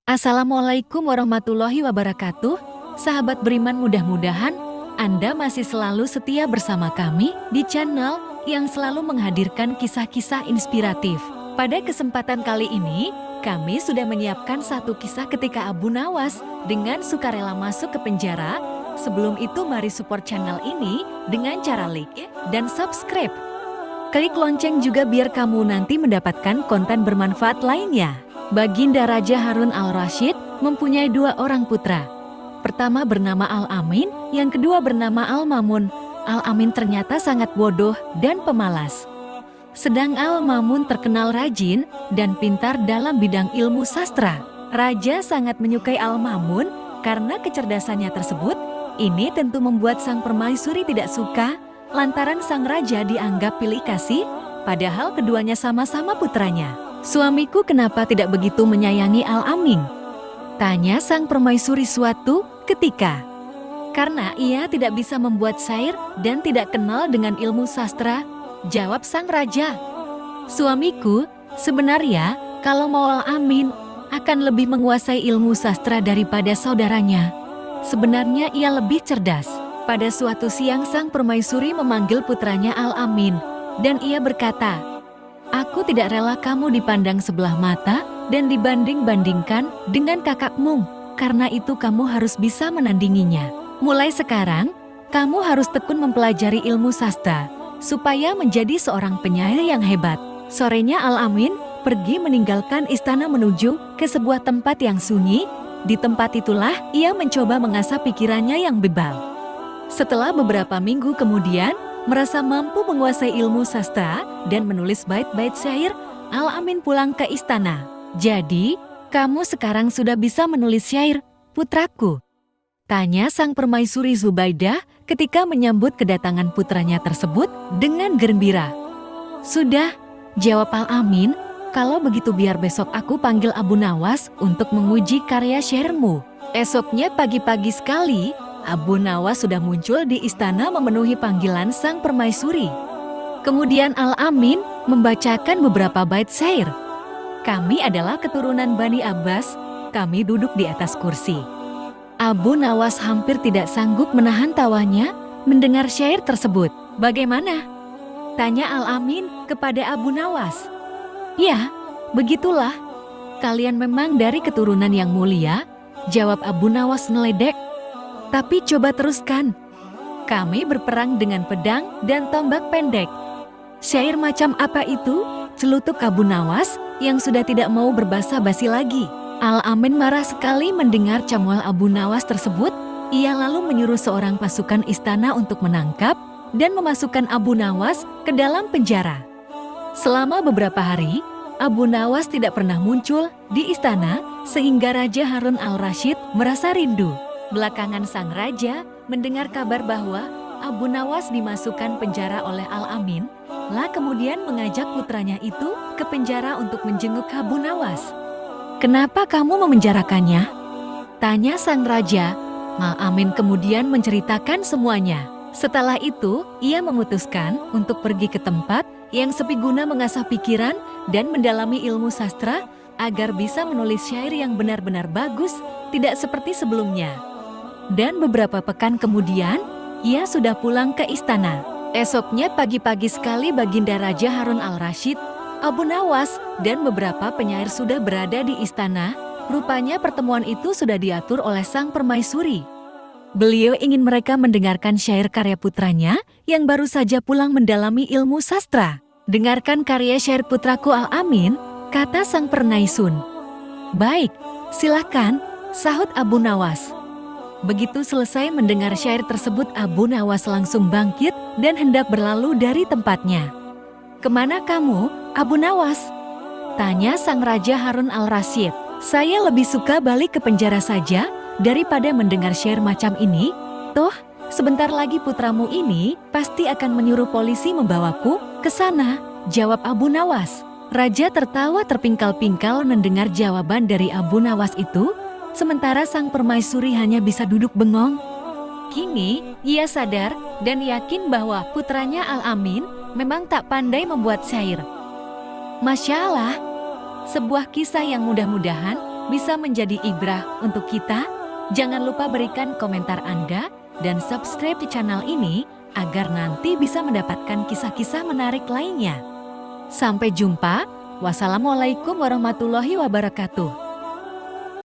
Assalamualaikum warahmatullahi wabarakatuh. Sahabat beriman, mudah-mudahan Anda masih selalu setia bersama kami di channel yang selalu menghadirkan kisah-kisah inspiratif. Pada kesempatan kali ini, kami sudah menyiapkan satu kisah ketika Abu Nawas dengan sukarela masuk ke penjara. Sebelum itu mari support channel ini dengan cara like dan subscribe. Klik lonceng juga biar kamu nanti mendapatkan konten bermanfaat lainnya. Baginda Raja Harun al-Rasyid mempunyai dua orang putra. Pertama bernama Al-Amin, yang kedua bernama Al-Mamun. Al-Amin ternyata sangat bodoh dan pemalas. Sedang Al-Mamun terkenal rajin dan pintar dalam bidang ilmu sastra. Raja sangat menyukai Al-Mamun karena kecerdasannya tersebut. Ini tentu membuat sang permaisuri tidak suka, lantaran sang raja dianggap pilih kasih, padahal keduanya sama-sama putranya. "Suamiku kenapa tidak begitu menyayangi Al-Amin?" tanya sang permaisuri suatu ketika. "Karena ia tidak bisa membuat syair dan tidak kenal dengan ilmu sastra," jawab sang raja. "Suamiku, sebenarnya kalau mau Al-Amin akan lebih menguasai ilmu sastra daripada saudaranya. Sebenarnya ia lebih cerdas." Pada suatu siang sang permaisuri memanggil putranya Al-Amin dan ia berkata, "Aku tidak rela kamu dipandang sebelah mata dan dibanding-bandingkan dengan kakakmu. Karena itu kamu harus bisa menandinginya. Mulai sekarang, kamu harus tekun mempelajari ilmu sastra, supaya menjadi seorang penyair yang hebat." Sorenya Al-Amin pergi meninggalkan istana menuju ke sebuah tempat yang sunyi. Di tempat itulah ia mencoba mengasah pikirannya yang bebal. Setelah beberapa minggu kemudian, merasa mampu menguasai ilmu sastra dan menulis bait-bait syair, Al-Amin pulang ke istana. "Jadi, kamu sekarang sudah bisa menulis syair, putraku?" tanya sang permaisuri Zubaidah ketika menyambut kedatangan putranya tersebut dengan gembira. "Sudah," jawab Al-Amin, "kalau begitu biar besok aku panggil Abu Nawas untuk menguji karya syairmu." Esoknya pagi-pagi sekali, Abu Nawas sudah muncul di istana memenuhi panggilan sang permaisuri. Kemudian Al-Amin membacakan beberapa bait syair. "Kami adalah keturunan Bani Abbas, kami duduk di atas kursi." Abu Nawas hampir tidak sanggup menahan tawanya mendengar syair tersebut. "Bagaimana?" tanya Al-Amin kepada Abu Nawas. "Ya, begitulah. Kalian memang dari keturunan yang mulia," jawab Abu Nawas meledek. "Tapi coba teruskan." "Kami berperang dengan pedang dan tombak pendek." "Syair macam apa itu?" celutuk Abu Nawas yang sudah tidak mau berbasa-basi lagi. Al-Amin marah sekali mendengar cambal Abu Nawas tersebut. Ia lalu menyuruh seorang pasukan istana untuk menangkap dan memasukkan Abu Nawas ke dalam penjara. Selama beberapa hari, Abu Nawas tidak pernah muncul di istana sehingga Raja Harun al-Rasyid merasa rindu. Belakangan sang raja mendengar kabar bahwa Abu Nawas dimasukkan penjara oleh Al-Amin, lah kemudian mengajak putranya itu ke penjara untuk menjenguk Abu Nawas. "Kenapa kamu memenjarakannya?" tanya sang raja. Al-Amin kemudian menceritakan semuanya. Setelah itu, ia memutuskan untuk pergi ke tempat yang sepi guna mengasah pikiran dan mendalami ilmu sastra agar bisa menulis syair yang benar-benar bagus, tidak seperti sebelumnya. Dan beberapa pekan kemudian, ia sudah pulang ke istana. Esoknya pagi-pagi sekali Baginda Raja Harun al-Rasyid, Abu Nawas, dan beberapa penyair sudah berada di istana. Rupanya pertemuan itu sudah diatur oleh sang permaisuri. Beliau ingin mereka mendengarkan syair karya putranya yang baru saja pulang mendalami ilmu sastra. "Dengarkan karya syair putraku Al-Amin," kata sang permaisun. "Baik, silakan," sahut Abu Nawas. Begitu selesai mendengar syair tersebut, Abu Nawas langsung bangkit dan hendak berlalu dari tempatnya. "Kemana kamu, Abu Nawas?" tanya sang Raja Harun al-Rasyid. "Saya lebih suka balik ke penjara saja daripada mendengar syair macam ini. Toh, sebentar lagi putramu ini pasti akan menyuruh polisi membawaku ke sana," jawab Abu Nawas. Raja tertawa terpingkal-pingkal mendengar jawaban dari Abu Nawas itu. Sementara sang permaisuri hanya bisa duduk bengong. Kini, ia sadar dan yakin bahwa putranya Al-Amin memang tak pandai membuat syair. Masya Allah, sebuah kisah yang mudah-mudahan bisa menjadi ibrah untuk kita? Jangan lupa berikan komentar Anda dan subscribe di channel ini agar nanti bisa mendapatkan kisah-kisah menarik lainnya. Sampai jumpa. Wassalamualaikum warahmatullahi wabarakatuh.